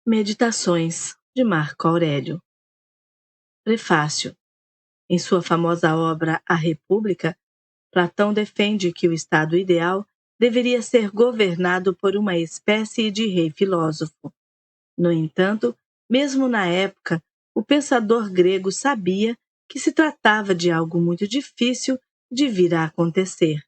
Meditações de Marco Aurélio. Prefácio. Em sua famosa obra A República, Platão defende que o Estado ideal deveria ser governado por uma espécie de rei filósofo. No entanto, mesmo na época, o pensador grego sabia que se tratava de algo muito difícil de vir a acontecer.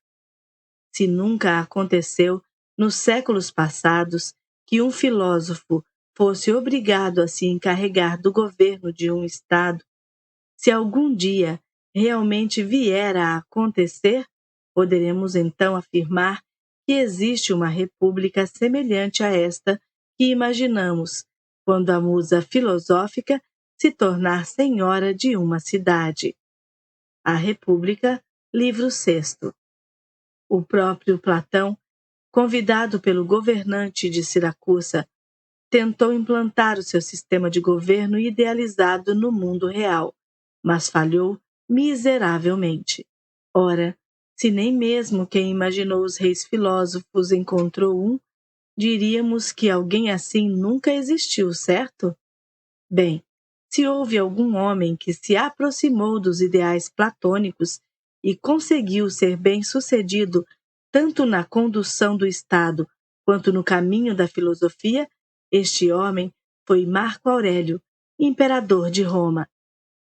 Se nunca aconteceu, nos séculos passados, que um filósofo fosse obrigado a se encarregar do governo de um Estado, se algum dia realmente vier a acontecer, poderemos então afirmar que existe uma república semelhante a esta que imaginamos, quando a musa filosófica se tornar senhora de uma cidade. A República, livro 6º. O próprio Platão, convidado pelo governante de Siracusa, tentou implantar o seu sistema de governo idealizado no mundo real, mas falhou miseravelmente. Ora, se nem mesmo quem imaginou os reis filósofos encontrou um, diríamos que alguém assim nunca existiu, certo? Bem, se houve algum homem que se aproximou dos ideais platônicos e conseguiu ser bem-sucedido tanto na condução do Estado quanto no caminho da filosofia, este homem foi Marco Aurélio, imperador de Roma.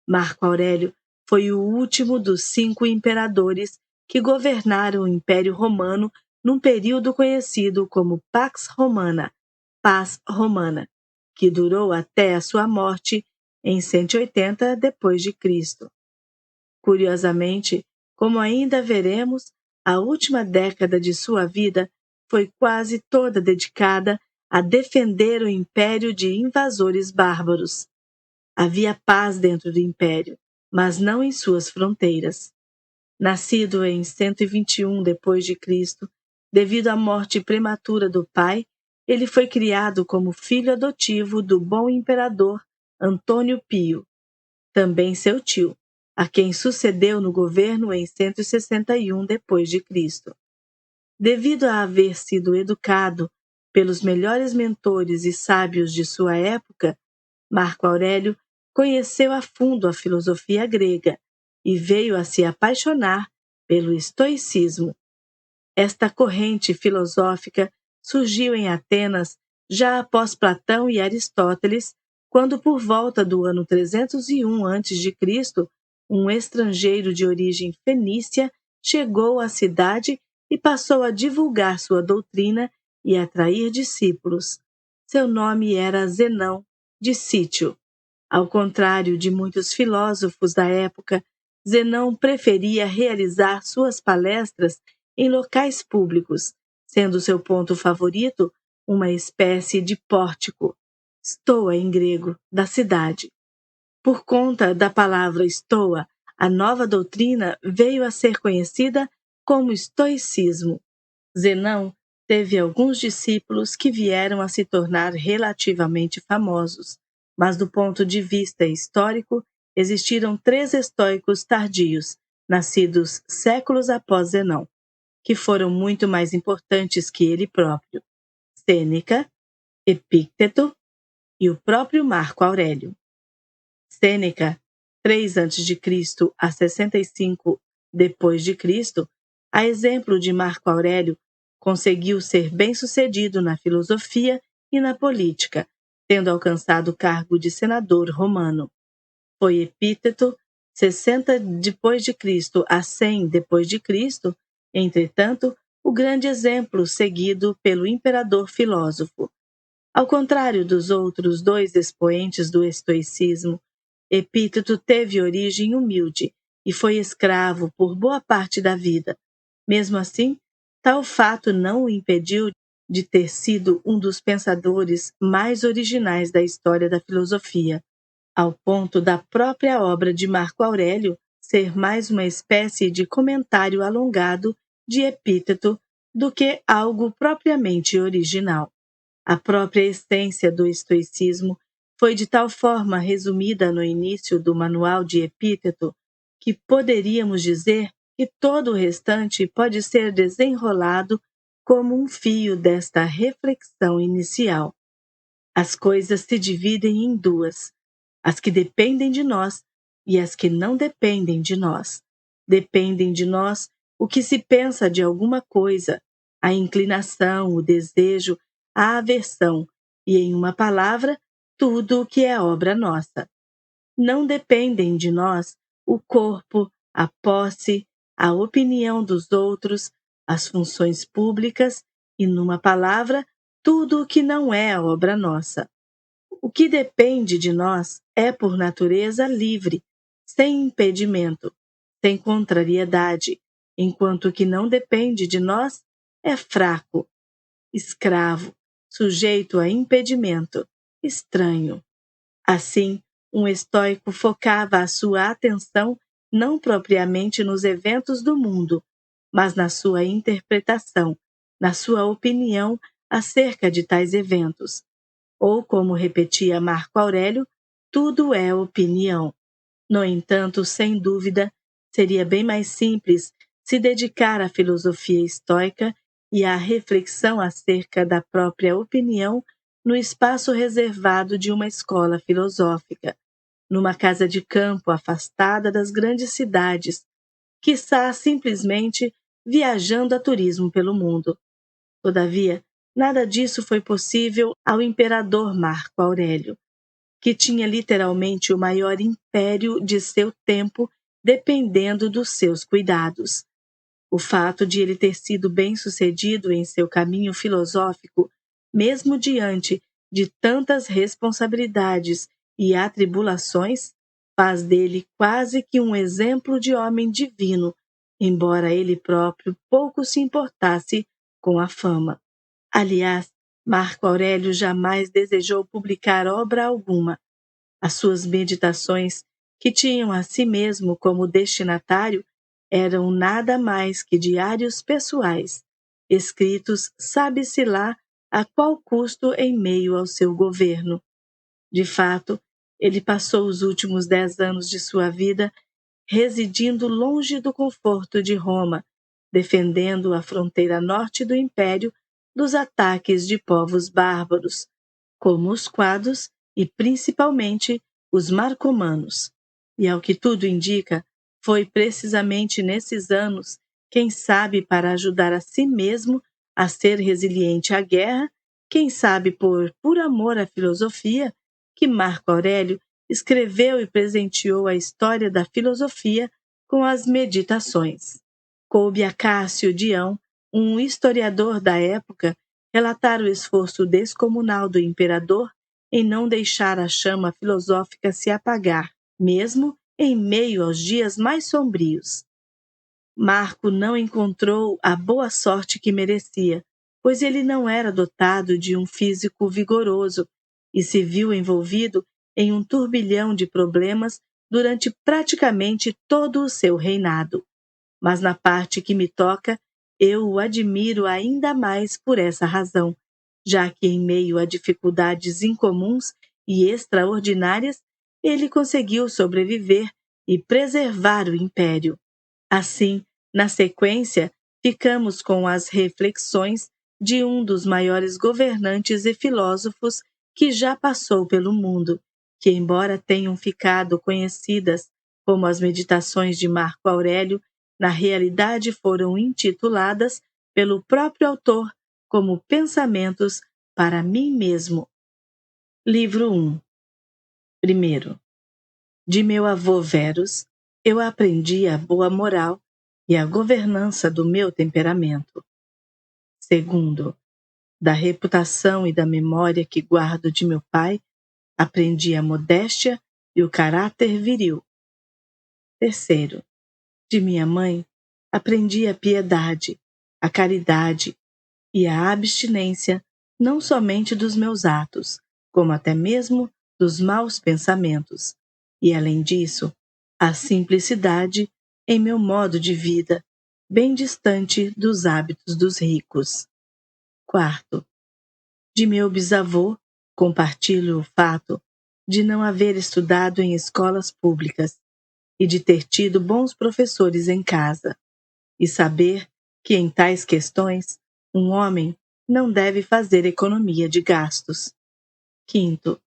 Marco Aurélio foi o último dos 5 imperadores que governaram o Império Romano num período conhecido como Pax Romana, Paz Romana, que durou até a sua morte em 180 d.C. Curiosamente, como ainda veremos, a última década de sua vida foi quase toda dedicada a defender o império de invasores bárbaros. Havia paz dentro do império, mas não em suas fronteiras. Nascido em 121 d.C., devido à morte prematura do pai, ele foi criado como filho adotivo do bom imperador Antônio Pio, também seu tio, a quem sucedeu no governo em 161 d.C. Devido a haver sido educado pelos melhores mentores e sábios de sua época, Marco Aurélio conheceu a fundo a filosofia grega e veio a se apaixonar pelo estoicismo. Esta corrente filosófica surgiu em Atenas já após Platão e Aristóteles, quando por volta do ano 301 a.C., um estrangeiro de origem fenícia chegou à cidade e passou a divulgar sua doutrina e atrair discípulos. Seu nome era Zenão, de Cítio. Ao contrário de muitos filósofos da época, Zenão preferia realizar suas palestras em locais públicos, sendo seu ponto favorito uma espécie de pórtico, stoa em grego, da cidade. Por conta da palavra stoa, a nova doutrina veio a ser conhecida como estoicismo. Zenão teve alguns discípulos que vieram a se tornar relativamente famosos, mas do ponto de vista histórico, existiram 3 estoicos tardios, nascidos séculos após Zenão, que foram muito mais importantes que ele próprio: Sêneca, Epícteto e o próprio Marco Aurélio. Sêneca, 3 a.C. a 65 d.C., a exemplo de Marco Aurélio, conseguiu ser bem-sucedido na filosofia e na política, tendo alcançado o cargo de senador romano. Foi Epícteto, 60 d.C. a 100 d.C., entretanto, o grande exemplo seguido pelo imperador filósofo. Ao contrário dos outros 2 expoentes do estoicismo, Epícteto teve origem humilde e foi escravo por boa parte da vida. Mesmo assim, tal fato não o impediu de ter sido um dos pensadores mais originais da história da filosofia, ao ponto da própria obra de Marco Aurélio ser mais uma espécie de comentário alongado de Epícteto do que algo propriamente original. A própria essência do estoicismo foi de tal forma resumida no início do manual de Epícteto que poderíamos dizer que todo o restante pode ser desenrolado como um fio desta reflexão inicial. As coisas se dividem em duas: as que dependem de nós e as que não dependem de nós. Dependem de nós o que se pensa de alguma coisa, a inclinação, o desejo, a aversão, e, em uma palavra, tudo o que é obra nossa. Não dependem de nós o corpo, a posse, a opinião dos outros, as funções públicas e, numa palavra, tudo o que não é obra nossa. O que depende de nós é, por natureza, livre, sem impedimento, sem contrariedade, enquanto o que não depende de nós é fraco, escravo, sujeito a impedimento, estranho. Assim, um estoico focava a sua atenção não propriamente nos eventos do mundo, mas na sua interpretação, na sua opinião acerca de tais eventos. Ou, como repetia Marco Aurélio, tudo é opinião. No entanto, sem dúvida, seria bem mais simples se dedicar à filosofia estoica e à reflexão acerca da própria opinião no espaço reservado de uma escola filosófica, numa casa de campo afastada das grandes cidades, quiçá simplesmente viajando a turismo pelo mundo. Todavia, nada disso foi possível ao imperador Marco Aurélio, que tinha literalmente o maior império de seu tempo dependendo dos seus cuidados. O fato de ele ter sido bem-sucedido em seu caminho filosófico, mesmo diante de tantas responsabilidades e atribulações, faz dele quase que um exemplo de homem divino, embora ele próprio pouco se importasse com a fama. Aliás, Marco Aurélio jamais desejou publicar obra alguma. As suas meditações, que tinham a si mesmo como destinatário, eram nada mais que diários pessoais, escritos sabe-se lá a qual custo em meio ao seu governo. De fato, ele passou os últimos 10 anos de sua vida residindo longe do conforto de Roma, defendendo a fronteira norte do império dos ataques de povos bárbaros, como os quados e principalmente os marcomanos. E ao que tudo indica, foi precisamente nesses anos, quem sabe para ajudar a si mesmo a ser resiliente à guerra, quem sabe por amor à filosofia, que Marco Aurélio escreveu e presenteou a história da filosofia com as Meditações. Coube a Cássio Dião, um historiador da época, relatar o esforço descomunal do imperador em não deixar a chama filosófica se apagar, mesmo em meio aos dias mais sombrios. Marco não encontrou a boa sorte que merecia, pois ele não era dotado de um físico vigoroso e se viu envolvido em um turbilhão de problemas durante praticamente todo o seu reinado. Mas na parte que me toca, eu o admiro ainda mais por essa razão, já que em meio a dificuldades incomuns e extraordinárias, ele conseguiu sobreviver e preservar o império. Assim, na sequência, ficamos com as reflexões de um dos maiores governantes e filósofos que já passou pelo mundo, que, embora tenham ficado conhecidas como as Meditações de Marco Aurélio, na realidade foram intituladas pelo próprio autor como Pensamentos para mim mesmo. Livro 1. Primeiro, de meu avô Verus, eu aprendi a boa moral e a governança do meu temperamento. Segundo, da reputação e da memória que guardo de meu pai, aprendi a modéstia e o caráter viril. Terceiro, de minha mãe, aprendi a piedade, a caridade e a abstinência não somente dos meus atos, como até mesmo dos maus pensamentos, e, além disso, a simplicidade em meu modo de vida, bem distante dos hábitos dos ricos. Quarto, de meu bisavô, compartilho o fato de não haver estudado em escolas públicas e de ter tido bons professores em casa, e saber que em tais questões um homem não deve fazer economia de gastos. Quinto,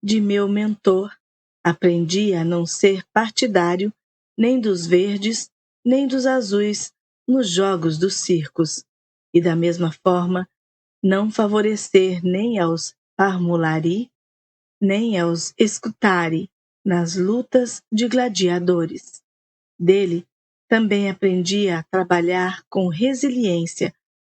de meu mentor, aprendi a não ser partidário nem dos verdes, nem dos azuis nos jogos dos circos, e da mesma forma não favorecer nem aos parmulari, nem aos escutari nas lutas de gladiadores. Dele também aprendi a trabalhar com resiliência,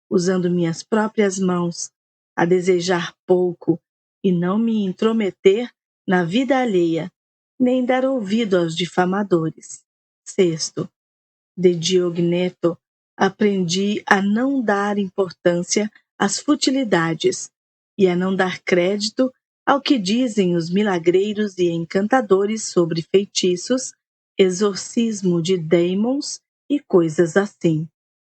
usando minhas próprias mãos, a desejar pouco e não me intrometer na vida alheia, nem dar ouvido aos difamadores. Sexto, de Diogneto, aprendi a não dar importância às futilidades e a não dar crédito ao que dizem os milagreiros e encantadores sobre feitiços, exorcismo de daimons e coisas assim.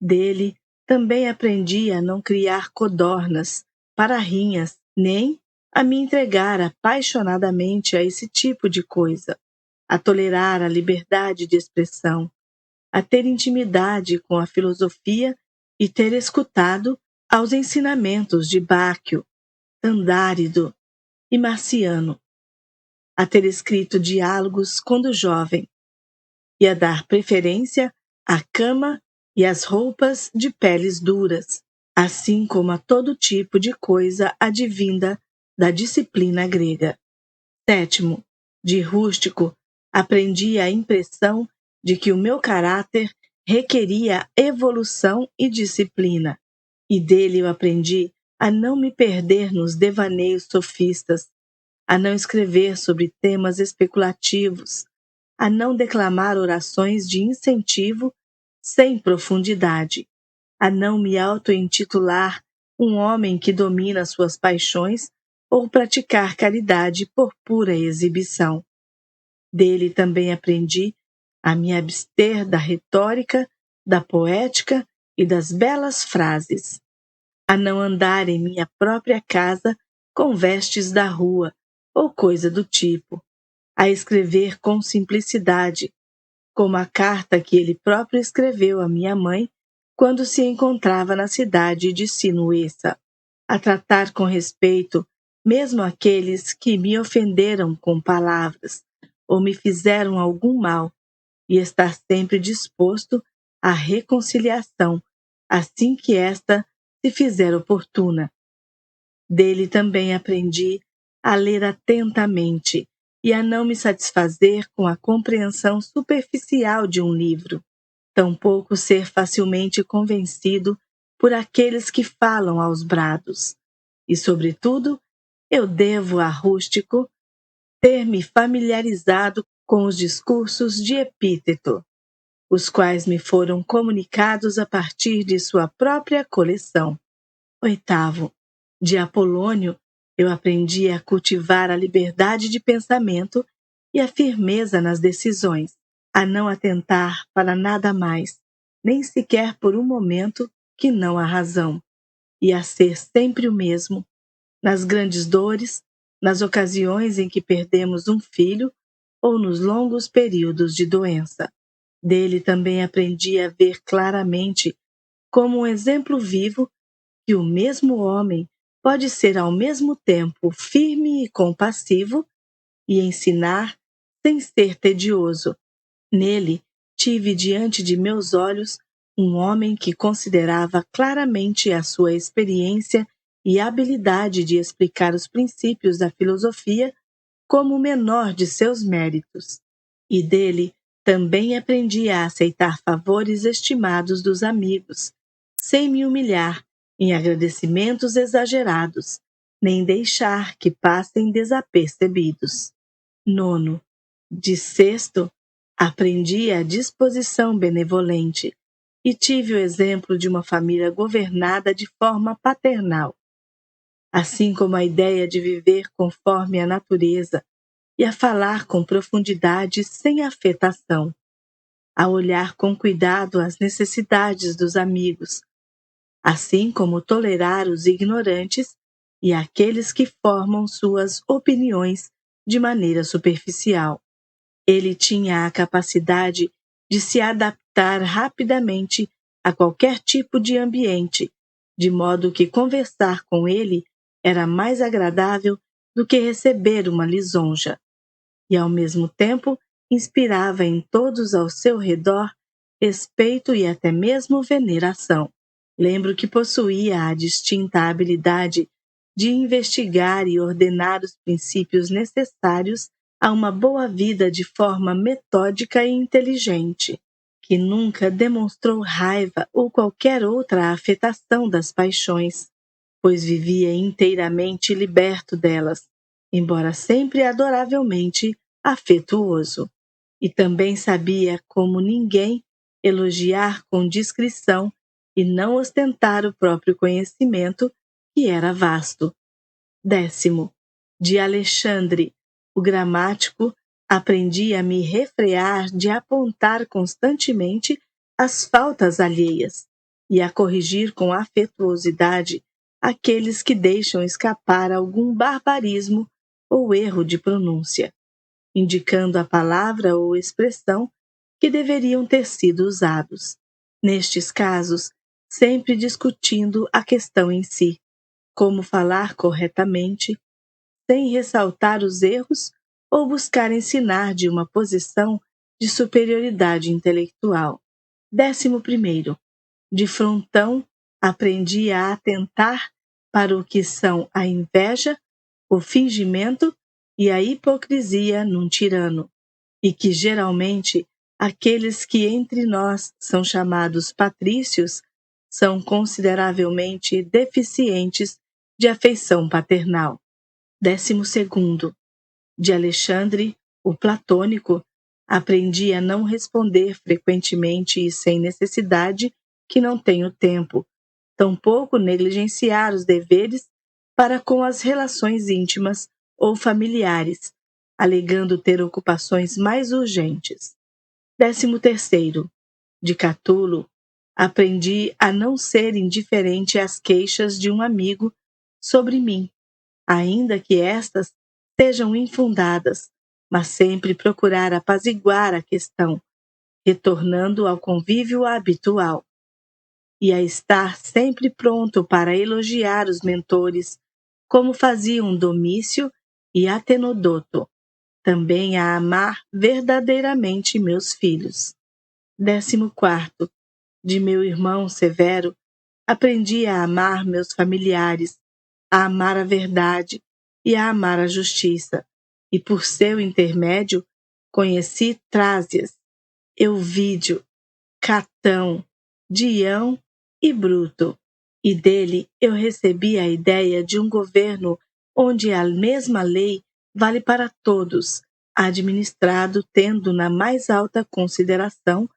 Dele também aprendi a não criar codornas, pararrinhas, nem a me entregar apaixonadamente a esse tipo de coisa, a tolerar a liberdade de expressão, a ter intimidade com a filosofia e ter escutado aos ensinamentos de Báquio, Tandárido e Marciano, a ter escrito diálogos quando jovem e a dar preferência à cama e às roupas de peles duras, assim como a todo tipo de coisa advinda da disciplina grega. Sétimo, de rústico, aprendi a impressão de que o meu caráter requeria evolução e disciplina, e dele eu aprendi a não me perder nos devaneios sofistas, a não escrever sobre temas especulativos, a não declamar orações de incentivo sem profundidade, a não me auto-intitular um homem que domina suas paixões ou praticar caridade por pura exibição. Dele também aprendi a me abster da retórica, da poética e das belas frases, a não andar em minha própria casa com vestes da rua ou coisa do tipo, a escrever com simplicidade, como a carta que ele próprio escreveu à minha mãe quando se encontrava na cidade de Sinuessa, a tratar com respeito mesmo aqueles que me ofenderam com palavras ou me fizeram algum mal, e estar sempre disposto à reconciliação, assim que esta se fizer oportuna. Dele também aprendi a ler atentamente e a não me satisfazer com a compreensão superficial de um livro, tampouco ser facilmente convencido por aqueles que falam aos brados. E, sobretudo, eu devo a Rústico ter me familiarizado com os discursos de Epíteto, os quais me foram comunicados a partir de sua própria coleção. Oitavo, de Apolônio, eu aprendi a cultivar a liberdade de pensamento e a firmeza nas decisões, a não atentar para nada mais, nem sequer por um momento, que não a razão, e a ser sempre o mesmo, nas grandes dores, nas ocasiões em que perdemos um filho ou nos longos períodos de doença. Dele também aprendi a ver claramente, como um exemplo vivo, que o mesmo homem pode ser ao mesmo tempo firme e compassivo e ensinar sem ser tedioso. Nele, tive diante de meus olhos um homem que considerava claramente a sua experiência e habilidade de explicar os princípios da filosofia como o menor de seus méritos. E dele também aprendi a aceitar favores estimados dos amigos, sem me humilhar em agradecimentos exagerados, nem deixar que passem desapercebidos. Nono, de sexto, aprendi a disposição benevolente e tive o exemplo de uma família governada de forma paternal, assim como a ideia de viver conforme a natureza e a falar com profundidade sem afetação, a olhar com cuidado as necessidades dos amigos, assim como tolerar os ignorantes e aqueles que formam suas opiniões de maneira superficial. Ele tinha a capacidade de se adaptar rapidamente a qualquer tipo de ambiente, de modo que conversar com ele era mais agradável do que receber uma lisonja, e ao mesmo tempo inspirava em todos ao seu redor respeito e até mesmo veneração. Lembro que possuía a distinta habilidade de investigar e ordenar os princípios necessários a uma boa vida de forma metódica e inteligente, que nunca demonstrou raiva ou qualquer outra afetação das paixões, pois vivia inteiramente liberto delas, embora sempre adoravelmente afetuoso. E também sabia, como ninguém, elogiar com discrição e não ostentar o próprio conhecimento, que era vasto. 10º, de Alexandre, o gramático, aprendi a me refrear de apontar constantemente as faltas alheias e a corrigir com afetuosidade aqueles que deixam escapar algum barbarismo ou erro de pronúncia, indicando a palavra ou expressão que deveriam ter sido usados. Nestes casos, sempre discutindo a questão em si, como falar corretamente, sem ressaltar os erros ou buscar ensinar de uma posição de superioridade intelectual. 11º, de frontão, aprendi a atentar para o que são a inveja, o fingimento e a hipocrisia num tirano, e que geralmente aqueles que entre nós são chamados patrícios são consideravelmente deficientes de afeição paternal. 12º, de Alexandre, o platônico, aprendi a não responder frequentemente e sem necessidade que não tenho tempo, tampouco negligenciar os deveres para com as relações íntimas ou familiares, alegando ter ocupações mais urgentes. 13º, de Catulo, aprendi a não ser indiferente às queixas de um amigo sobre mim, ainda que estas sejam infundadas, mas sempre procurar apaziguar a questão, retornando ao convívio habitual, e a estar sempre pronto para elogiar os mentores, como faziam Domício e Atenodoto, também a amar verdadeiramente meus filhos. 14º, de meu irmão Severo, aprendi a amar meus familiares, a amar a verdade e a amar a justiça, e por seu intermédio conheci Trásias, Euvídio, Catão, Dião e Bruto, e dele eu recebi a ideia de um governo onde a mesma lei vale para todos, administrado tendo na mais alta consideração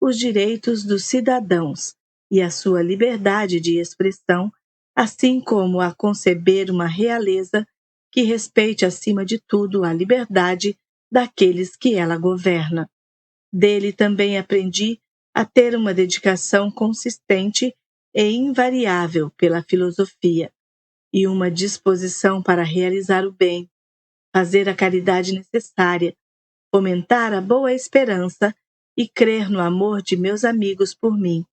os direitos dos cidadãos e a sua liberdade de expressão, assim como a conceber uma realeza que respeite acima de tudo a liberdade daqueles que ela governa. Dele também aprendi a ter uma dedicação consistente e invariável pela filosofia, e uma disposição para realizar o bem, fazer a caridade necessária, fomentar a boa esperança e crer no amor de meus amigos por mim.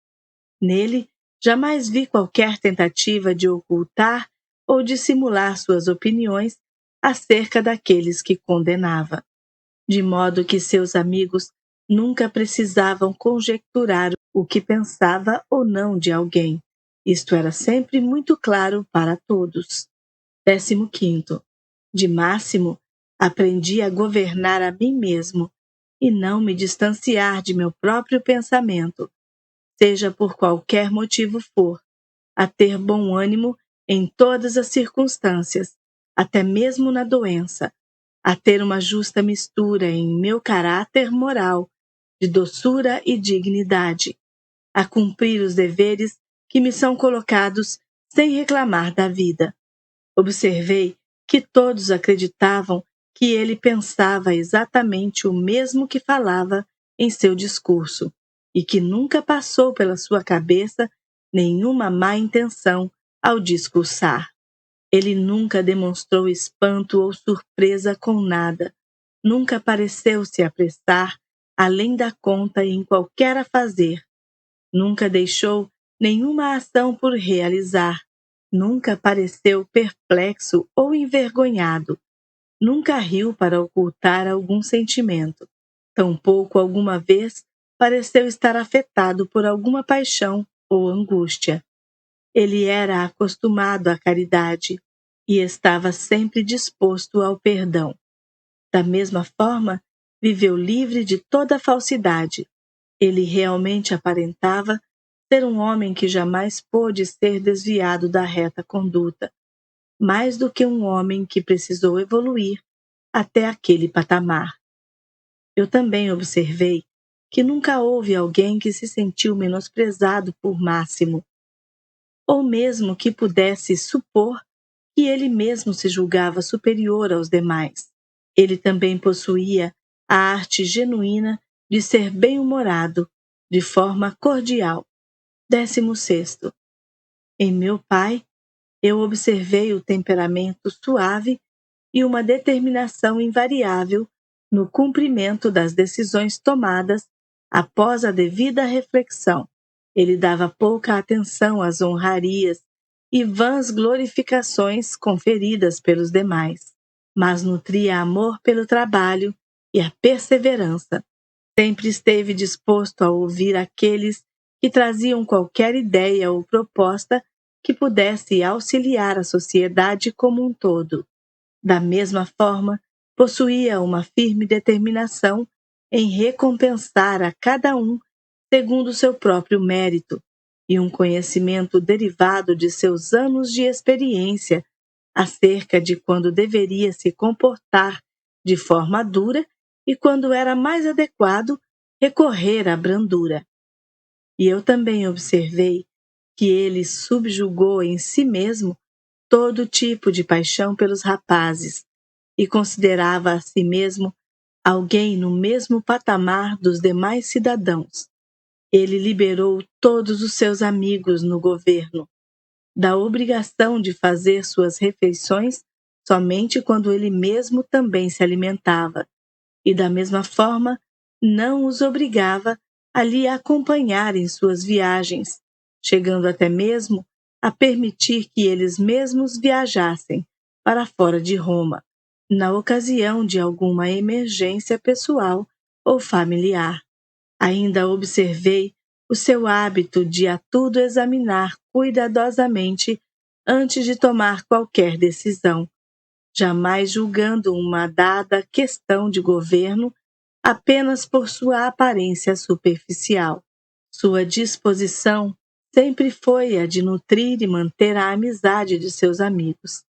Nele, jamais vi qualquer tentativa de ocultar ou dissimular suas opiniões acerca daqueles que condenava, de modo que seus amigos nunca precisavam conjecturar o que pensava ou não de alguém. Isto era sempre muito claro para todos. 15º, de Máximo, aprendi a governar a mim mesmo e não me distanciar de meu próprio pensamento, seja por qualquer motivo for, a ter bom ânimo em todas as circunstâncias, até mesmo na doença, a ter uma justa mistura em meu caráter moral, de doçura e dignidade, a cumprir os deveres que me são colocados sem reclamar da vida. Observei que todos acreditavam que ele pensava exatamente o mesmo que falava em seu discurso, e que nunca passou pela sua cabeça nenhuma má intenção ao discursar. Ele nunca demonstrou espanto ou surpresa com nada, nunca pareceu se apressar além da conta em qualquer afazer, nunca deixou nenhuma ação por realizar, Nunca pareceu perplexo ou envergonhado. Nunca riu para ocultar algum sentimento. Tampouco alguma vez pareceu estar afetado por alguma paixão ou angústia. Ele era acostumado à caridade e estava sempre disposto ao perdão. Da mesma forma, viveu livre de toda falsidade. Ele realmente aparentava ser um homem que jamais pôde ser desviado da reta conduta, mais do que um homem que precisou evoluir até aquele patamar. Eu também observei que nunca houve alguém que se sentiu menosprezado por Máximo, ou mesmo que pudesse supor que ele mesmo se julgava superior aos demais. Ele também possuía a arte genuína de ser bem-humorado, de forma cordial. 16º. Em meu pai, eu observei o temperamento suave e uma determinação invariável no cumprimento das decisões tomadas após a devida reflexão. Ele dava pouca atenção às honrarias e vãs glorificações conferidas pelos demais, mas nutria amor pelo trabalho e a perseverança. Sempre esteve disposto a ouvir aqueles que traziam qualquer ideia ou proposta que pudesse auxiliar a sociedade como um todo. Da mesma forma, possuía uma firme determinação em recompensar a cada um segundo seu próprio mérito e um conhecimento derivado de seus anos de experiência acerca de quando deveria se comportar de forma dura e quando era mais adequado recorrer à brandura. E eu também observei que ele subjugou em si mesmo todo tipo de paixão pelos rapazes e considerava a si mesmo alguém no mesmo patamar dos demais cidadãos. Ele liberou todos os seus amigos no governo da obrigação de fazer suas refeições somente quando ele mesmo também se alimentava, e da mesma forma não os obrigava a lhe acompanhar em suas viagens, chegando até mesmo a permitir que eles mesmos viajassem para fora de Roma, na ocasião de alguma emergência pessoal ou familiar. Ainda observei o seu hábito de a tudo examinar cuidadosamente antes de tomar qualquer decisão, jamais julgando uma dada questão de governo apenas por sua aparência superficial. Sua disposição sempre foi a de nutrir e manter a amizade de seus amigos,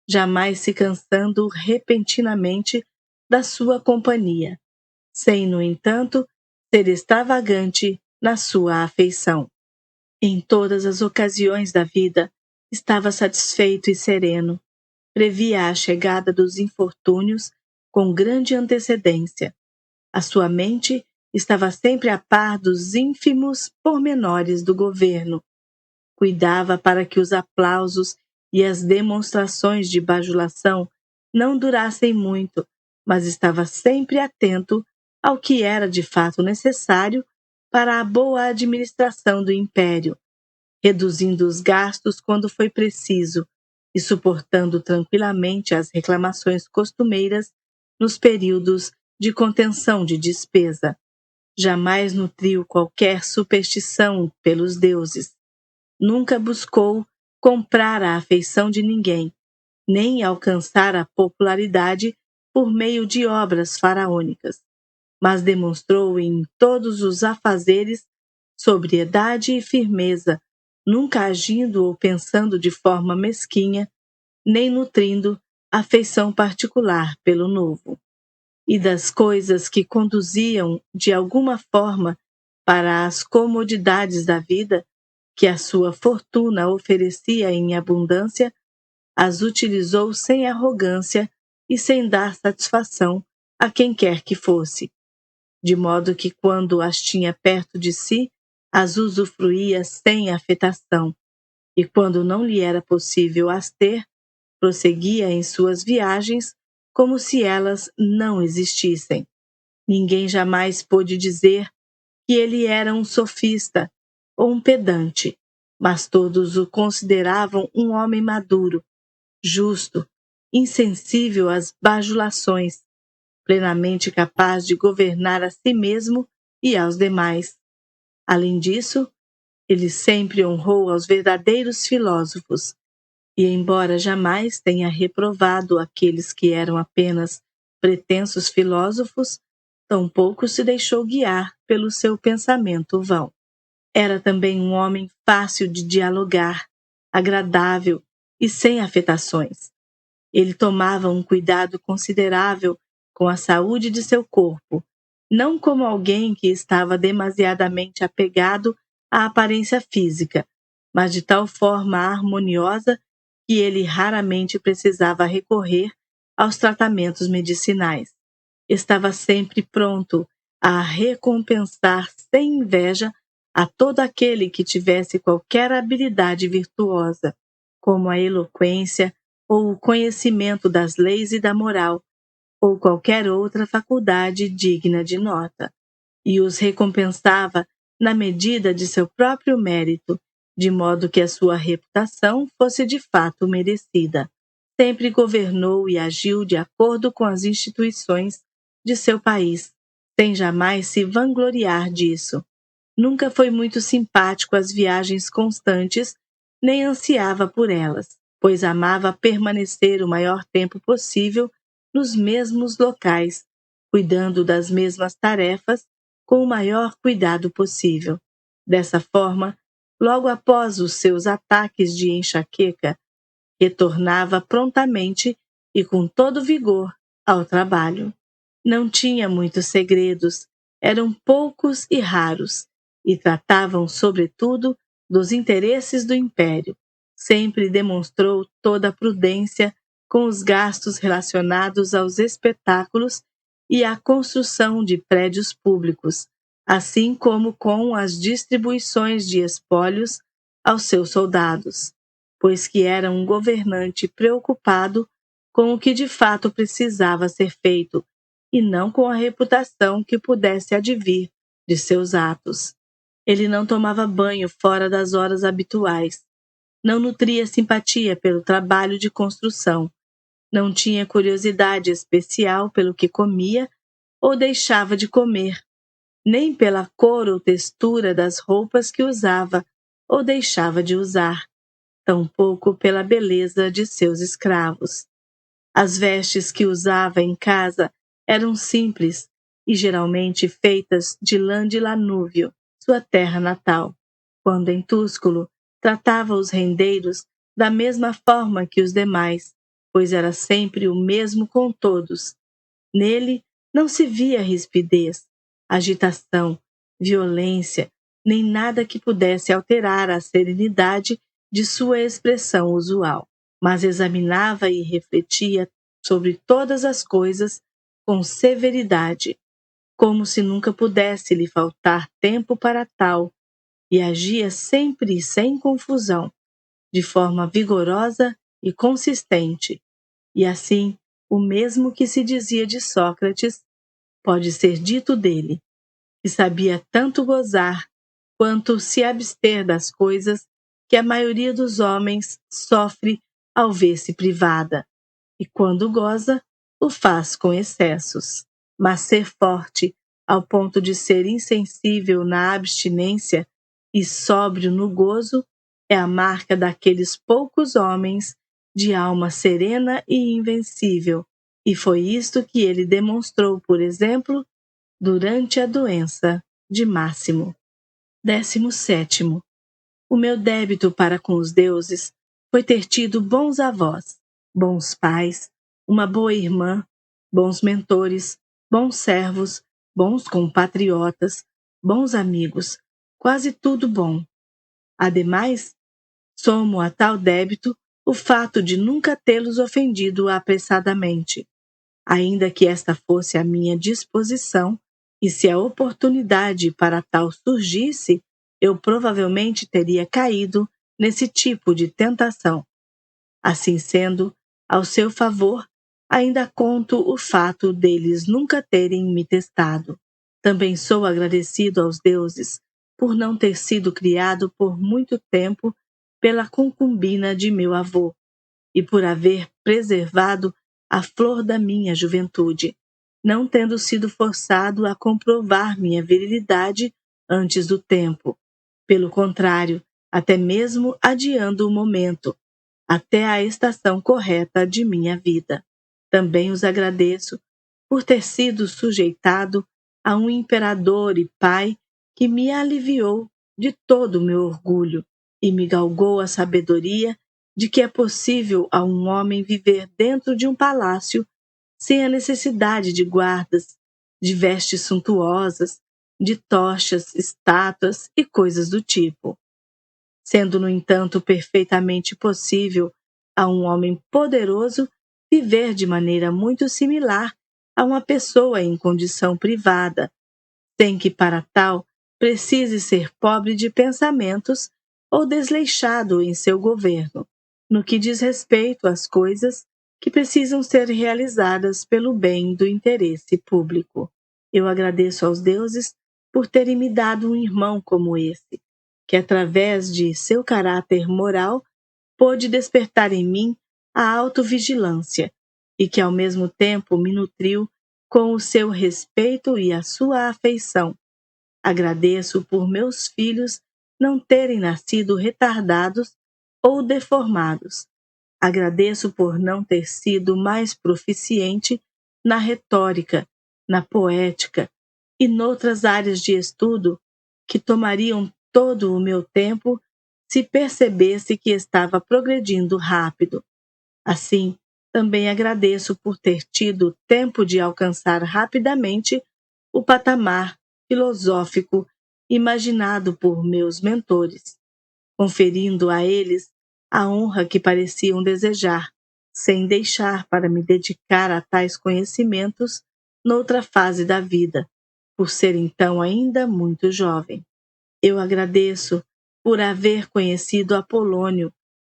jamais se cansando repentinamente da sua companhia, sem, no entanto, ser extravagante na sua afeição. Em todas as ocasiões da vida, estava satisfeito e sereno. Previa a chegada dos infortúnios com grande antecedência. A sua mente estava sempre a par dos ínfimos pormenores do governo. Cuidava para que os aplausos e as demonstrações de bajulação não durassem muito, mas estava sempre atento ao que era de fato necessário para a boa administração do império, reduzindo os gastos quando foi preciso e suportando tranquilamente as reclamações costumeiras nos períodos de contenção de despesa. Jamais nutriu qualquer superstição pelos deuses. Nunca buscou comprar a afeição de ninguém, nem alcançar a popularidade por meio de obras faraônicas, mas demonstrou em todos os afazeres sobriedade e firmeza, nunca agindo ou pensando de forma mesquinha, nem nutrindo afeição particular pelo novo. E das coisas que conduziam de alguma forma para as comodidades da vida, que a sua fortuna oferecia em abundância, as utilizou sem arrogância e sem dar satisfação a quem quer que fosse, de modo que quando as tinha perto de si, as usufruía sem afetação, e quando não lhe era possível as ter, prosseguia em suas viagens como se elas não existissem. Ninguém jamais pôde dizer que ele era um sofista ou um pedante. mas todos o consideravam um homem maduro, justo, insensível às bajulações, plenamente capaz de governar a si mesmo e aos demais. Além disso, ele sempre honrou aos verdadeiros filósofos, e embora jamais tenha reprovado aqueles que eram apenas pretensos filósofos, tampouco se deixou guiar pelo seu pensamento vão. Era também um homem fácil de dialogar, agradável e sem afetações. Ele tomava um cuidado considerável com a saúde de seu corpo, não como alguém que estava demasiadamente apegado à aparência física, mas de tal forma harmoniosa que ele raramente precisava recorrer aos tratamentos medicinais. Estava sempre pronto a recompensar sem inveja a todo aquele que tivesse qualquer habilidade virtuosa, como a eloquência ou o conhecimento das leis e da moral, ou qualquer outra faculdade digna de nota, e os recompensava na medida de seu próprio mérito, de modo que a sua reputação fosse de fato merecida. Sempre governou e agiu de acordo com as instituições de seu país, sem jamais se vangloriar disso. Nunca foi muito simpático às viagens constantes, nem ansiava por elas, pois amava permanecer o maior tempo possível nos mesmos locais, cuidando das mesmas tarefas com o maior cuidado possível. Dessa forma, logo após os seus ataques de enxaqueca, retornava prontamente e com todo vigor ao trabalho. Não tinha muitos segredos, eram poucos e raros, e tratavam, sobretudo, dos interesses do império. Sempre demonstrou toda a prudência com os gastos relacionados aos espetáculos e à construção de prédios públicos, assim como com as distribuições de espólios aos seus soldados, pois que era um governante preocupado com o que de fato precisava ser feito, e não com a reputação que pudesse advir de seus atos. Ele não tomava banho fora das horas habituais, não nutria simpatia pelo trabalho de construção, não tinha curiosidade especial pelo que comia ou deixava de comer, nem pela cor ou textura das roupas que usava ou deixava de usar, tampouco pela beleza de seus escravos. As vestes que usava em casa eram simples e geralmente feitas de lã de Lanúvio, sua terra natal. Quando em Túsculo, tratava os rendeiros da mesma forma que os demais, pois era sempre o mesmo com todos. Nele não se via rispidez, agitação, violência, nem nada que pudesse alterar a serenidade de sua expressão usual, mas examinava e refletia sobre todas as coisas com severidade, como se nunca pudesse lhe faltar tempo para tal, e agia sempre sem confusão, de forma vigorosa e consistente. E assim, o mesmo que se dizia de Sócrates pode ser dito dele, que sabia tanto gozar quanto se abster das coisas que a maioria dos homens sofre ao ver-se privada, e quando goza, o faz com excessos. Mas ser forte ao ponto de ser insensível na abstinência e sóbrio no gozo é a marca daqueles poucos homens de alma serena e invencível, e foi isto que ele demonstrou, por exemplo, durante a doença de Máximo. 17º. O meu débito para com os deuses foi ter tido bons avós, bons pais, uma boa irmã, bons mentores, bons servos, bons compatriotas, bons amigos, quase tudo bom. Ademais, somo a tal débito o fato de nunca tê-los ofendido apressadamente, ainda que esta fosse a minha disposição, e se a oportunidade para tal surgisse, eu provavelmente teria caído nesse tipo de tentação. Assim sendo, ao seu favor, ainda conto o fato deles nunca terem me testado. Também sou agradecido aos deuses, por não ter sido criado por muito tempo pela concubina de meu avô, e por haver preservado a flor da minha juventude, não tendo sido forçado a comprovar minha virilidade antes do tempo. Pelo contrário, até mesmo adiando o momento, até a estação correta de minha vida. Também os agradeço por ter sido sujeitado a um imperador e pai que me aliviou de todo o meu orgulho e me galgou a sabedoria de que é possível a um homem viver dentro de um palácio sem a necessidade de guardas, de vestes suntuosas, de tochas, estátuas e coisas do tipo. Sendo, no entanto, perfeitamente possível a um homem poderoso viver de maneira muito similar a uma pessoa em condição privada, sem que para tal precise ser pobre de pensamentos ou desleixado em seu governo, no que diz respeito às coisas que precisam ser realizadas pelo bem do interesse público. Eu agradeço aos deuses por terem me dado um irmão como esse, que através de seu caráter moral pôde despertar em mim a autovigilância e que ao mesmo tempo me nutriu com o seu respeito e a sua afeição. Agradeço por meus filhos não terem nascido retardados ou deformados. Agradeço por não ter sido mais proficiente na retórica, na poética e noutras áreas de estudo que tomariam todo o meu tempo se percebesse que estava progredindo rápido. Assim, também agradeço por ter tido tempo de alcançar rapidamente o patamar filosófico imaginado por meus mentores, conferindo a eles a honra que pareciam desejar, sem deixar para me dedicar a tais conhecimentos noutra fase da vida, por ser então ainda muito jovem. Eu agradeço por haver conhecido Apolônio,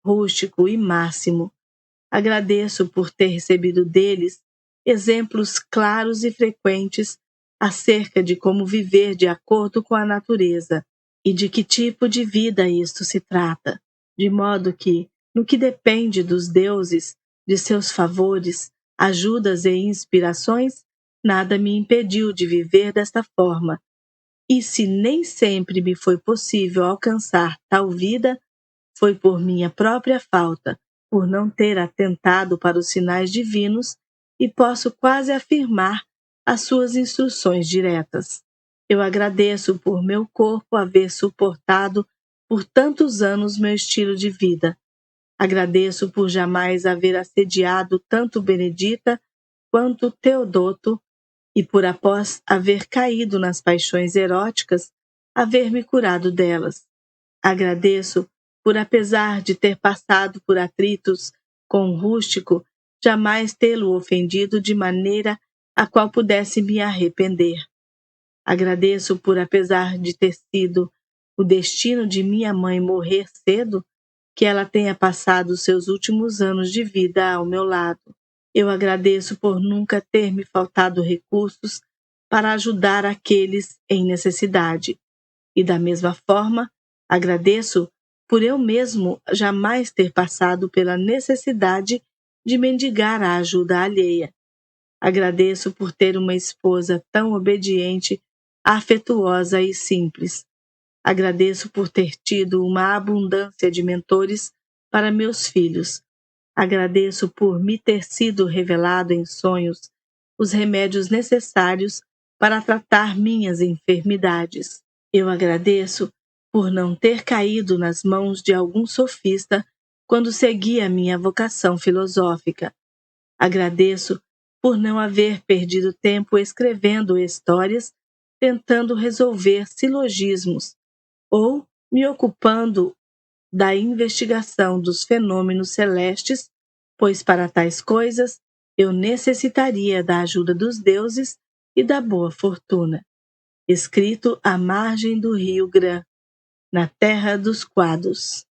Rústico e Máximo. Agradeço por ter recebido deles exemplos claros e frequentes acerca de como viver de acordo com a natureza e de que tipo de vida isto se trata, de modo que, no que depende dos deuses, de seus favores, ajudas e inspirações, nada me impediu de viver desta forma. E se nem sempre me foi possível alcançar tal vida, foi por minha própria falta, por não ter atentado para os sinais divinos, e posso quase afirmar as suas instruções diretas. Eu agradeço por meu corpo haver suportado por tantos anos meu estilo de vida. Agradeço por jamais haver assediado tanto Benedita quanto Teodoto e por, após haver caído nas paixões eróticas, haver me curado delas. Agradeço por, apesar de ter passado por atritos com o Rústico, jamais tê-lo ofendido de maneira a qual pudesse me arrepender. Agradeço por, apesar de ter sido o destino de minha mãe morrer cedo, que ela tenha passado os seus últimos anos de vida ao meu lado. Eu agradeço por nunca ter me faltado recursos para ajudar aqueles em necessidade. E da mesma forma, agradeço por eu mesmo jamais ter passado pela necessidade de mendigar a ajuda alheia. Agradeço por ter uma esposa tão obediente, afetuosa e simples. Agradeço por ter tido uma abundância de mentores para meus filhos. Agradeço por me ter sido revelado em sonhos os remédios necessários para tratar minhas enfermidades. Eu agradeço por não ter caído nas mãos de algum sofista quando seguia minha vocação filosófica. Agradeço por não haver perdido tempo escrevendo histórias, tentando resolver silogismos, ou me ocupando da investigação dos fenômenos celestes, pois para tais coisas eu necessitaria da ajuda dos deuses e da boa fortuna. Escrito à margem do rio Gran, na terra dos Quados.